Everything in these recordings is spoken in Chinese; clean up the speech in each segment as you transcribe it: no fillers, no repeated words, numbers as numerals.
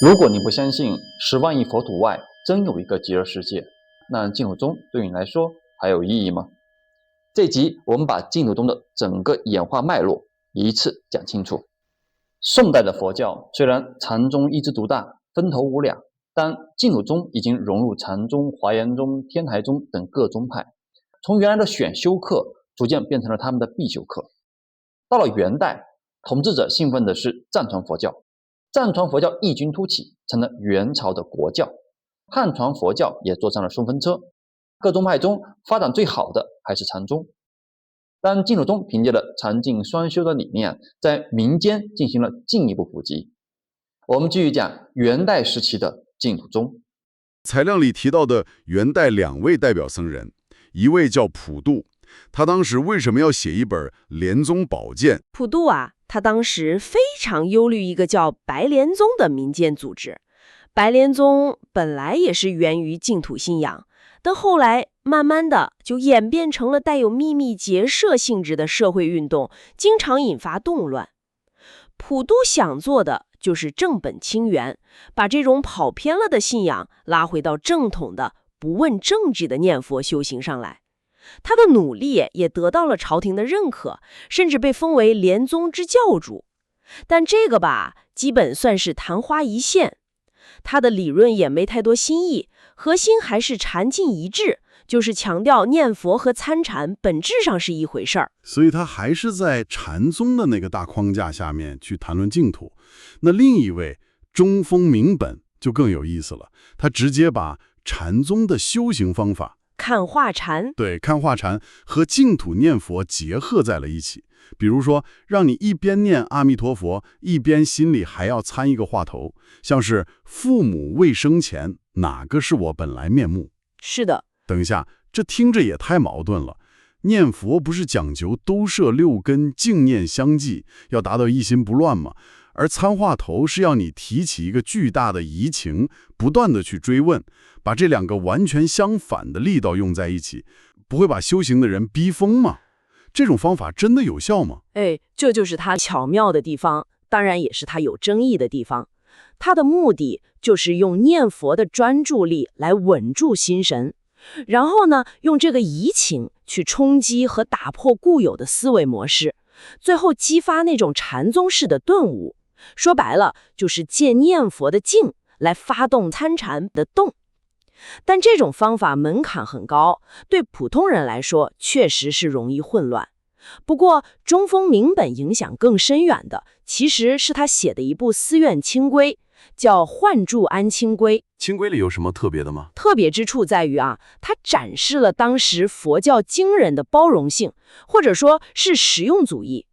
如果你不相信10万亿佛土外真有一个极乐世界，那净土宗对你来说还有意义吗？这集我们把净土宗的整个演化脉络一次讲清楚。宋代的佛教虽然禅宗一枝独大，分头无两，但净土宗已经融入禅宗、华严宗、天台宗等各宗派，从原来的选修课逐渐变成了他们的必修课。到了元代，统治者信奉的是藏传佛教，藏传佛教异军突起，成了元朝的国教。汉传佛教也坐上了顺风车，各宗派中发展最好的还是禅宗。但净土宗凭借了禅净双修的理念，在民间进行了进一步普及。我们继续讲元代时期的净土宗。材料里提到的元代2位代表僧人，一位叫普度，他当时为什么要写一本《莲宗宝鉴》？普度啊，他当时非常忧虑一个叫白莲宗的民间组织。白莲宗本来也是源于净土信仰，但后来慢慢的就演变成了带有秘密结社性质的社会运动，经常引发动乱。普度想做的就是正本清源，把这种跑偏了的信仰拉回到正统的不问政治的念佛修行上来。他的努力也得到了朝廷的认可，甚至被封为莲宗之教主。但这个吧，基本算是昙花一现。他的理论也没太多新意，核心还是禅净一致，就是强调念佛和参禅本质上是一回事儿。所以他还是在禅宗的那个大框架下面去谈论净土。那另一位中峰明本就更有意思了，他直接把禅宗的修行方法看化禅和净土念佛结合在了一起。比如说，让你一边念阿弥陀佛，一边心里还要参一个话头，像是父母未生前，哪个是我本来面目？是的。等一下，这听着也太矛盾了。念佛不是讲究兜摄6根，净念相继，要达到一心不乱吗？而参话头是要你提起一个巨大的疑情，不断的去追问，把这2个完全相反的力道用在一起，不会把修行的人逼疯吗？这种方法真的有效吗？这就是他巧妙的地方，当然也是他有争议的地方。他的目的就是用念佛的专注力来稳住心神，然后呢，用这个疑情去冲击和打破固有的思维模式，最后激发那种禅宗式的顿悟。说白了，就是借念佛的静来发动参禅的动。但这种方法门槛很高，对普通人来说确实是容易混乱。不过中峰明本影响更深远的，其实是他写的一部寺院清规，叫《幻住安清规》。清规里有什么特别的吗？特别之处在于它展示了当时佛教惊人的包容性，或者说是实用主义。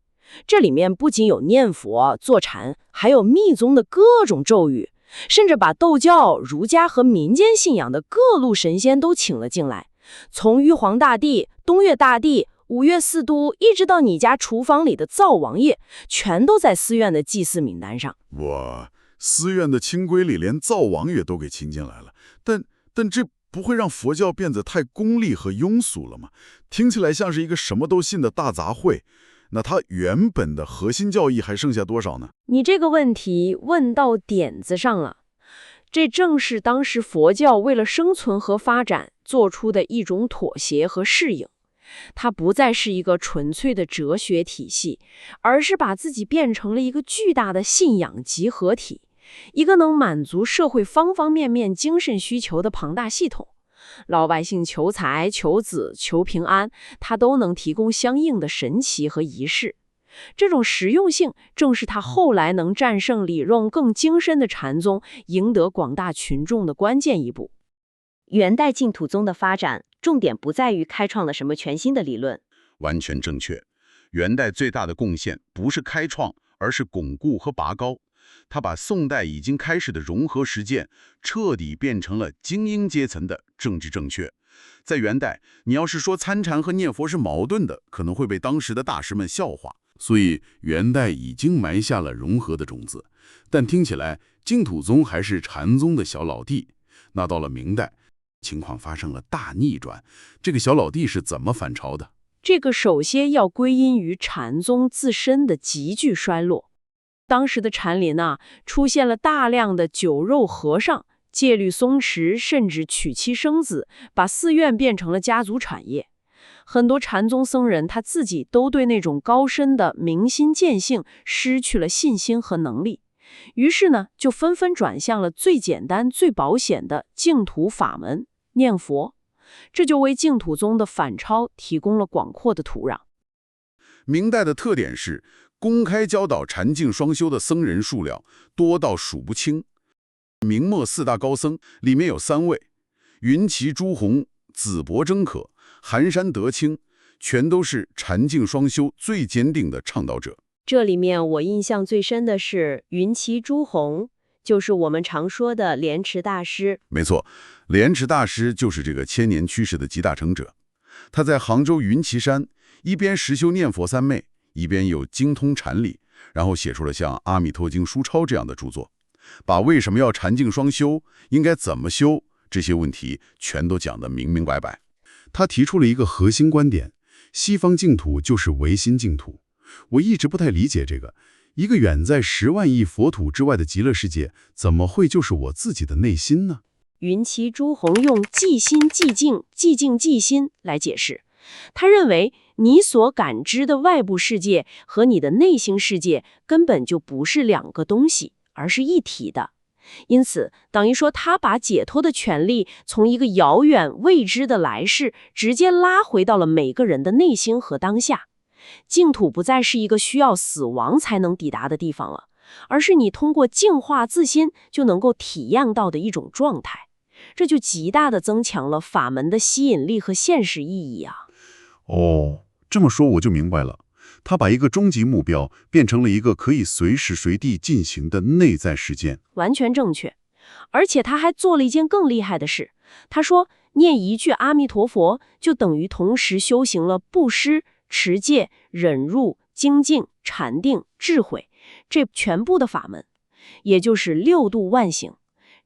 这里面不仅有念佛、坐禅，还有密宗的各种咒语，甚至把道教、儒家和民间信仰的各路神仙都请了进来，从玉皇大帝、东岳大帝、五岳四都，一直到你家厨房里的灶王爷，全都在寺院的祭祀名单上。哇，寺院的清规里连灶王爷都给请进来了，但这不会让佛教变得太功利和庸俗了吗？听起来像是一个什么都信的大杂烩。那它原本的核心教义还剩下多少呢？你这个问题问到点子上了。这正是当时佛教为了生存和发展做出的一种妥协和适应。它不再是一个纯粹的哲学体系，而是把自己变成了一个巨大的信仰集合体，一个能满足社会方方面面精神需求的庞大系统。老百姓求财、求子、求平安，它都能提供相应的神奇和仪式。这种实用性正是他后来能战胜理论更精深的禅宗，赢得广大群众的关键一步。元代净土宗的发展，重点不在于开创了什么全新的理论。完全正确。元代最大的贡献不是开创，而是巩固和拔高。他把宋代已经开始的融合实践，彻底变成了精英阶层的政治正确。在元代，你要是说参禅和念佛是矛盾的，可能会被当时的大师们笑话。所以元代已经埋下了融合的种子，但听起来净土宗还是禅宗的小老弟。那到了明代，情况发生了大逆转，这个小老弟是怎么反超的？这个首先要归因于禅宗自身的急剧衰落。当时的禅林出现了大量的酒肉和尚，戒律松弛，甚至娶妻生子，把寺院变成了家族产业。很多禅宗僧人他自己都对那种高深的明心见性失去了信心和能力，于是呢，就纷纷转向了最简单、最保险的净土法门——念佛。这就为净土宗的反超提供了广阔的土壤。明代的特点是，公开教导禅净双修的僧人数量多到数不清。明末4大高僧里面有3位，云骑朱红、紫柏真可、寒山德清，全都是禅净双修最坚定的倡导者。这里面我印象最深的是云骑朱红，就是我们常说的莲池大师。没错，莲池大师就是这个千年趋势的集大成者。他在杭州云骑山一边实修念佛三昧，一边又精通禅理，然后写出了像《阿弥陀经》书抄这样的著作，把为什么要禅净双修，应该怎么修这些问题全都讲得明明白白。他提出了一个核心观点：西方净土就是唯心净土。我一直不太理解这个，一个远在10万亿佛土之外的极乐世界，怎么会就是我自己的内心呢？云骑朱红用即心即境，即境即心来解释。他认为你所感知的外部世界和你的内心世界根本就不是两个东西，而是一体的。因此，等于说他把解脱的权利从一个遥远未知的来世，直接拉回到了每个人的内心和当下。净土不再是一个需要死亡才能抵达的地方了，而是你通过净化自心就能够体验到的一种状态。这就极大地增强了法门的吸引力和现实意义啊！哦，这么说我就明白了。他把一个终极目标变成了一个可以随时随地进行的内在实践。完全正确。而且他还做了一件更厉害的事。他说，念一句阿弥陀佛，就等于同时修行了布施、持戒、忍辱、精进、禅定、智慧，这全部的法门，也就是6度万行。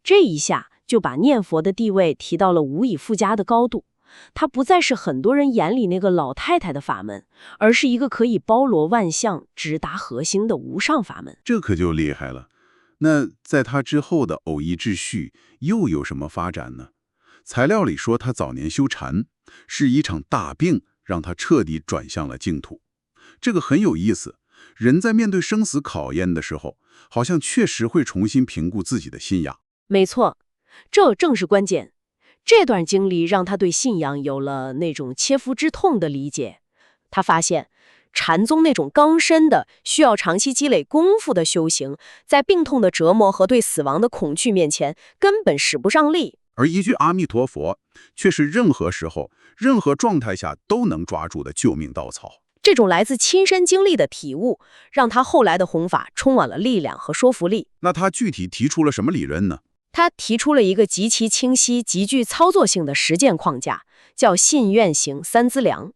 这一下就把念佛的地位提到了无以复加的高度。它不再是很多人眼里那个老太太的法门，而是一个可以包罗万象、直达核心的无上法门。这可就厉害了。那在他之后的偶一秩序又有什么发展呢？材料里说他早年修禅，是一场大病让他彻底转向了净土。这个很有意思。人在面对生死考验的时候，好像确实会重新评估自己的信仰。没错，这正是关键。这段经历让他对信仰有了那种切肤之痛的理解。他发现，禅宗那种刚深的、需要长期积累功夫的修行，在病痛的折磨和对死亡的恐惧面前，根本使不上力。而一句阿弥陀佛，却是任何时候、任何状态下都能抓住的救命稻草。这种来自亲身经历的体悟，让他后来的弘法充满了力量和说服力。那他具体提出了什么理论呢？他提出了一个极其清晰、极具操作性的实践框架，叫信愿行3资粮。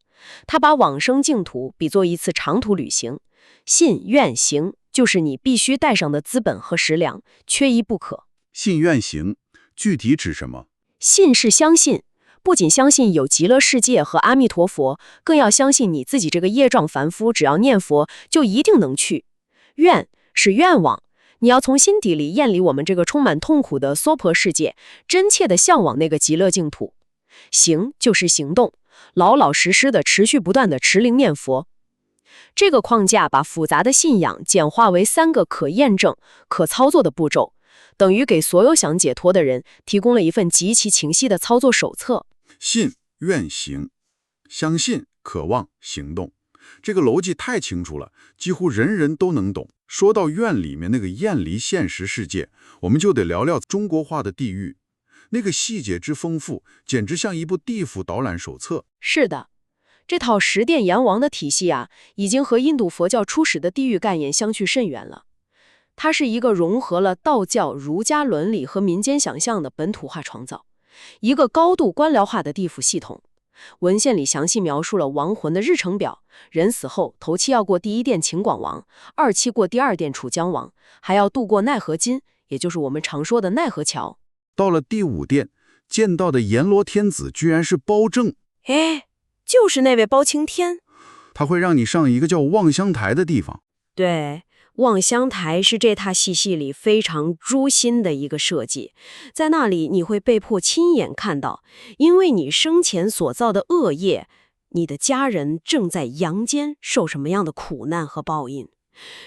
他把往生净土比作一次长途旅行，信愿行就是你必须带上的资本和食粮，缺一不可。信愿行具体指什么？信是相信，不仅相信有极乐世界和阿弥陀佛，更要相信你自己这个业障凡夫，只要念佛就一定能去。愿是愿望。你要从心底里厌离我们这个充满痛苦的娑婆世界，真切地向往那个极乐净土。行就是行动，老老实实的持续不断的持灵念佛。这个框架把复杂的信仰简化为3个可验证、可操作的步骤，等于给所有想解脱的人提供了一份极其清晰的操作手册。信、愿、行，相信、渴望、行动。这个逻辑太清楚了，几乎人人都能懂。说到愿里面那个厌离现实世界，我们就得聊聊中国化的地狱。那个细节之丰富，简直像一部地府导览手册。是的，这套十殿阎王的体系已经和印度佛教初始的地狱概念相去甚远了。它是一个融合了道教、儒家伦理和民间想象的本土化创造，一个高度官僚化的地府系统。文献里详细描述了亡魂的日程表，人死后头七要过第1殿秦广王，2期过第2殿楚江王，还要渡过奈何津，也就是我们常说的奈何桥。到了第5殿，见到的阎罗天子居然是包正。就是那位包青天。他会让你上一个叫望乡台的地方。对，望乡台是这套戏系里非常诛心的一个设计，在那里你会被迫亲眼看到，因为你生前所造的恶业，你的家人正在阳间受什么样的苦难和报应。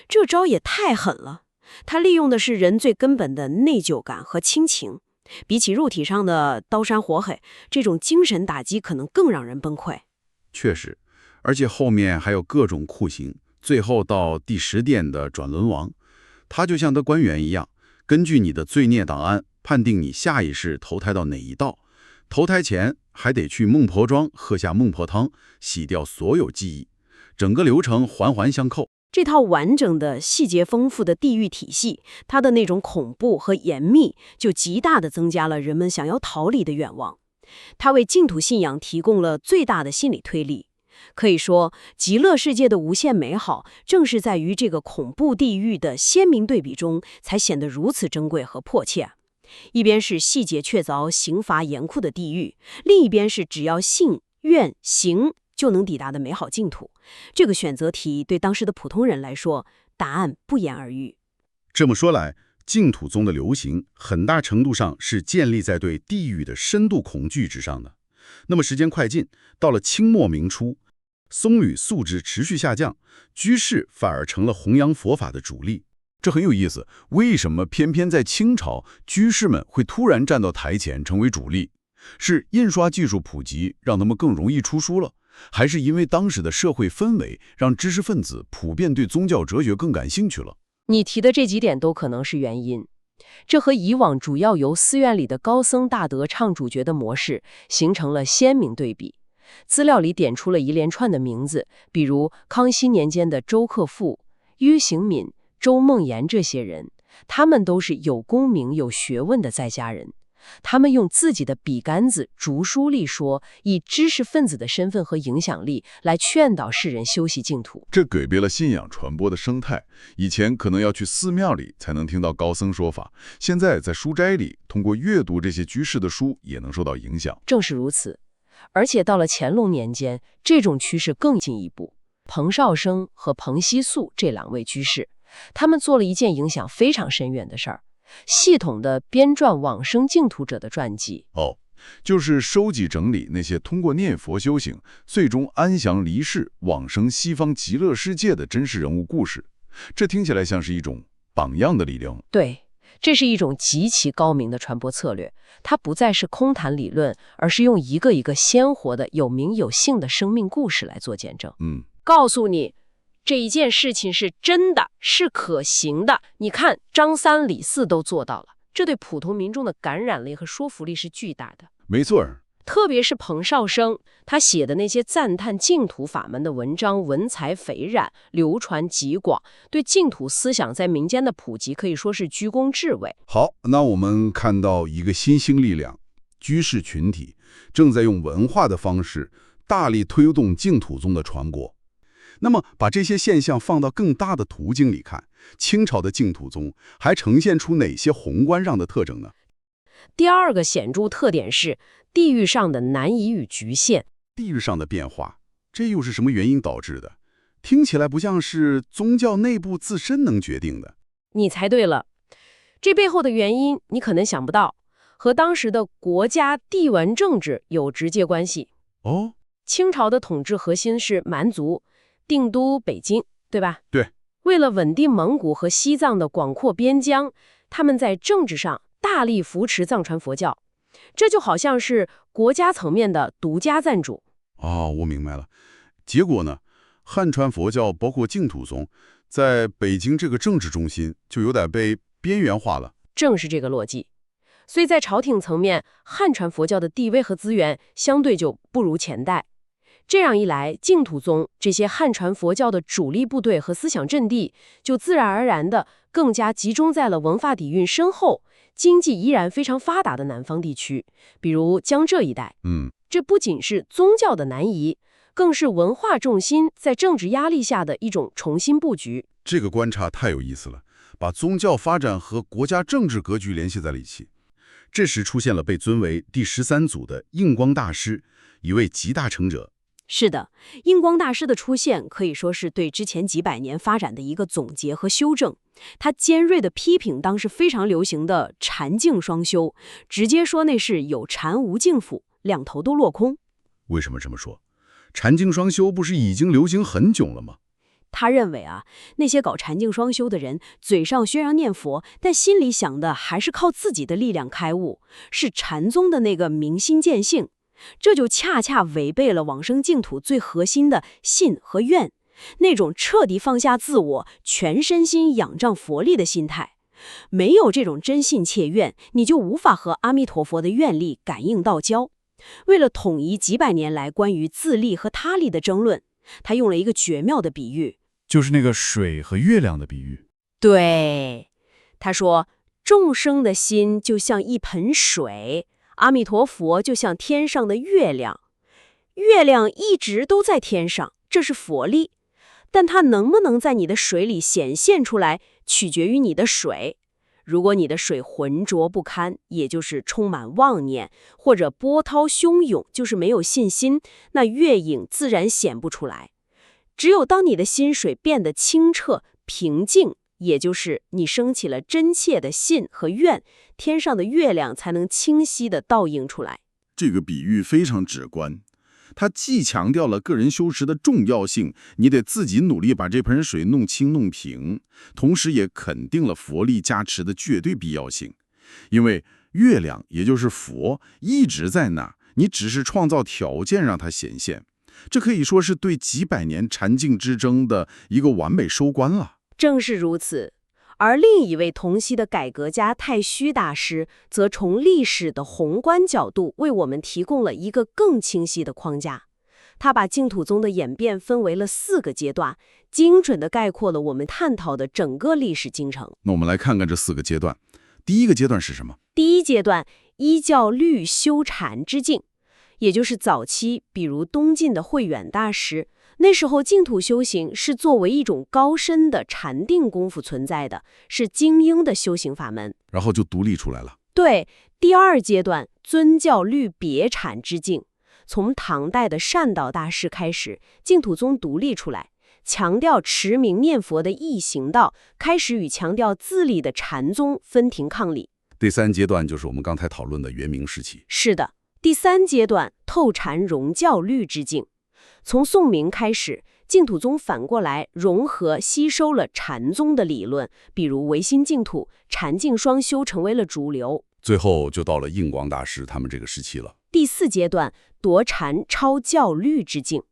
这招也太狠了，它利用的是人最根本的内疚感和亲情，比起肉体上的刀山火海，这种精神打击可能更让人崩溃。确实，而且后面还有各种酷刑，最后到第10殿的转轮王，他就像得官员一样，根据你的罪孽档案判定你下一世投胎到哪一道，投胎前还得去孟婆庄喝下孟婆汤，洗掉所有记忆，整个流程环环相扣。这套完整的、细节丰富的地狱体系，它的那种恐怖和严密，就极大地增加了人们想要逃离的愿望。它为净土信仰提供了最大的心理推力。可以说，极乐世界的无限美好，正是在于这个恐怖地狱的鲜明对比中，才显得如此珍贵和迫切。一边是细节确凿、刑罚严酷的地狱，另一边是只要信、愿、行就能抵达的美好净土。这个选择题对当时的普通人来说，答案不言而喻。这么说来，净土宗的流行很大程度上是建立在对地狱的深度恐惧之上的。那么时间快进，到了清末明初，僧侣素质持续下降，居士反而成了弘扬佛法的主力。这很有意思，为什么偏偏在清朝，居士们会突然站到台前成为主力？是印刷技术普及让他们更容易出书了，还是因为当时的社会氛围让知识分子普遍对宗教哲学更感兴趣了？你提的这几点都可能是原因。这和以往主要由寺院里的高僧大德唱主角的模式形成了鲜明对比。资料里点出了一连串的名字，比如康熙年间的周克父、於行敏、周梦岩这些人，他们都是有功名有学问的在家人。他们用自己的笔杆子著书立说，以知识分子的身份和影响力来劝导世人修习净土。这改变了信仰传播的生态。以前可能要去寺庙里才能听到高僧说法，现在在书斋里，通过阅读这些居士的书也能受到影响。正是如此，而且到了乾隆年间，这种趋势更进一步。彭绍生和彭希素这2位居士，他们做了一件影响非常深远的事儿。系统的编撰往生净土者的传记。就是收集整理那些通过念佛修行，最终安详离世、往生西方极乐世界的真实人物故事。这听起来像是一种榜样的力量。对，这是一种极其高明的传播策略。它不再是空谈理论，而是用一个一个鲜活的、有名有姓的生命故事来做见证。告诉你，这一件事情是真的，是可行的。你看，张三李四都做到了，这对普通民众的感染力和说服力是巨大的。没错，特别是彭绍生，他写的那些赞叹净土法门的文章，文采斐然，流传极广，对净土思想在民间的普及可以说是居功至伟。好，那我们看到一个新兴力量，居士群体正在用文化的方式大力推动净土宗的传播。那么把这些现象放到更大的途径里看，清朝的净土宗还呈现出哪些宏观上的特征呢？第2个显著特点是地域上的南移与局限。地域上的变化，这又是什么原因导致的？听起来不像是宗教内部自身能决定的。你猜对了，这背后的原因你可能想不到，和当时的国家地缘政治有直接关系。清朝的统治核心是蛮族，定都北京，对吧？对。为了稳定蒙古和西藏的广阔边疆，他们在政治上大力扶持藏传佛教，这就好像是国家层面的独家赞助。我明白了。结果呢，汉传佛教包括净土宗，在北京这个政治中心就有点被边缘化了。正是这个逻辑。所以在朝廷层面，汉传佛教的地位和资源相对就不如前代。这样一来，净土宗这些汉传佛教的主力部队和思想阵地，就自然而然地更加集中在了文化底蕴深厚、经济依然非常发达的南方地区，比如江浙一带。这不仅是宗教的南移，更是文化重心在政治压力下的一种重新布局。这个观察太有意思了，把宗教发展和国家政治格局联系在了一起。这时出现了被尊为第13祖的印光大师，一位集大成者。是的，印光大师的出现可以说是对之前几百年发展的一个总结和修正。他尖锐地批评当时非常流行的禅净双修，直接说那是有禅无净辅，两头都落空。为什么这么说？禅净双修不是已经流行很久了吗？他认为那些搞禅净双修的人，嘴上宣扬念佛，但心里想的还是靠自己的力量开悟，是禅宗的那个明心见性。这就恰恰违背了往生净土最核心的信和愿，那种彻底放下自我、全身心仰仗佛力的心态。没有这种真信切愿，你就无法和阿弥陀佛的愿力感应道交。为了统一几百年来关于自利和他利的争论，他用了一个绝妙的比喻，就是那个水和月亮的比喻。对，他说，众生的心就像一盆水，阿弥陀佛就像天上的月亮。月亮一直都在天上，这是佛力，但它能不能在你的水里显现出来，取决于你的水。如果你的水浑浊不堪，也就是充满妄念，或者波涛汹涌，就是没有信心，那月影自然显不出来。只有当你的心水变得清澈、平静，也就是你升起了真切的信和愿，天上的月亮才能清晰地倒映出来。这个比喻非常直观，它既强调了个人修持的重要性，你得自己努力把这盆水弄清弄平，同时也肯定了佛力加持的绝对必要性。因为月亮也就是佛一直在那儿，你只是创造条件让它显现。这可以说是对几百年禅净之争的一个完美收官了。正是如此。而另一位同期的改革家太虚大师，则从历史的宏观角度为我们提供了一个更清晰的框架。他把净土宗的演变分为了4个阶段，精准地概括了我们探讨的整个历史进程。那我们来看看这4个阶段。第一个阶段是什么？第一阶段，依教律修禅之境，也就是早期，比如东晋的慧远大师，那时候净土修行是作为一种高深的禅定功夫存在的，是精英的修行法门，然后就独立出来了。对，第二阶段，尊教律别禅之境，从唐代的善导大师开始，净土宗独立出来，强调持名念佛的易行道，开始与强调自立的禅宗分庭抗礼。第3阶段就是我们刚才讨论的元明时期。是的，第3阶段，透禅融教律之境。从宋明开始，净土宗反过来融合吸收了禅宗的理论，比如唯心净土、禅净双修成为了主流。最后就到了印光大师他们这个时期了。第4阶段，夺禅超教律之境。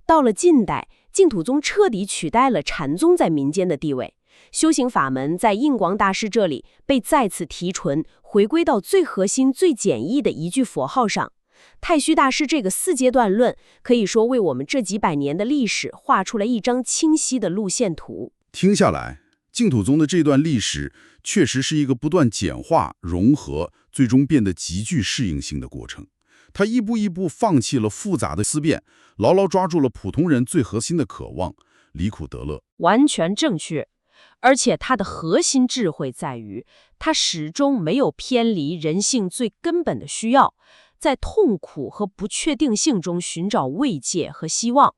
到了近代，净土宗彻底取代了禅宗在民间的地位，修行法门在印光大师这里被再次提纯，回归到最核心、最简易的一句佛号上。太虚大师这个4阶段论，可以说为我们这几百年的历史画出了一张清晰的路线图。听下来，净土宗的这段历史确实是一个不断简化、融合，最终变得极具适应性的过程。它一步一步放弃了复杂的思辨，牢牢抓住了普通人最核心的渴望，离苦得乐。完全正确。而且它的核心智慧在于，它始终没有偏离人性最根本的需要，在痛苦和不确定性中寻找慰藉和希望。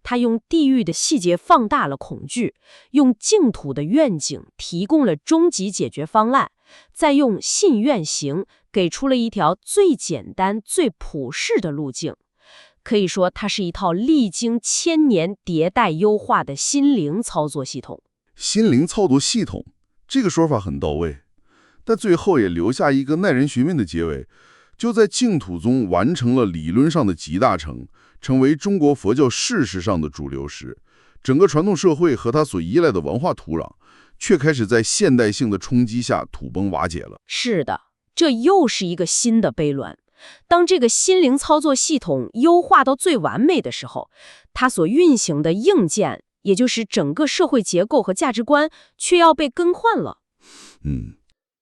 他用地狱的细节放大了恐惧，用净土的愿景提供了终极解决方案，再用信愿行给出了一条最简单、最普世的路径。可以说，它是一套历经1000年迭代优化的心灵操作系统。心灵操作系统这个说法很到位，但最后也留下一个耐人寻味的结尾。就在净土宗完成了理论上的集大成，成为中国佛教事实上的主流时，整个传统社会和它所依赖的文化土壤，却开始在现代性的冲击下土崩瓦解了。是的，这又是一个新的悖论。当这个心灵操作系统优化到最完美的时候，它所运行的硬件，也就是整个社会结构和价值观，却要被更换了。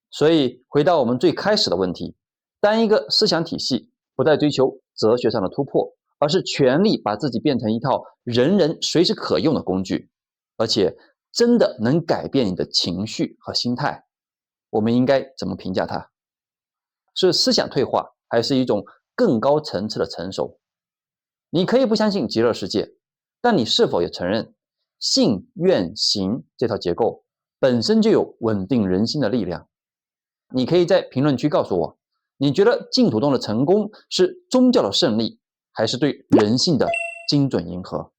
所以回到我们最开始的问题，当一个思想体系不再追求哲学上的突破，而是全力把自己变成一套人人随时可用的工具，而且真的能改变你的情绪和心态，我们应该怎么评价它？是思想退化，还是一种更高层次的成熟？你可以不相信极乐世界，但你是否也承认信愿行这套结构本身就有稳定人心的力量？你可以在评论区告诉我，你觉得净土宗的成功是宗教的胜利，还是对人性的精准迎合？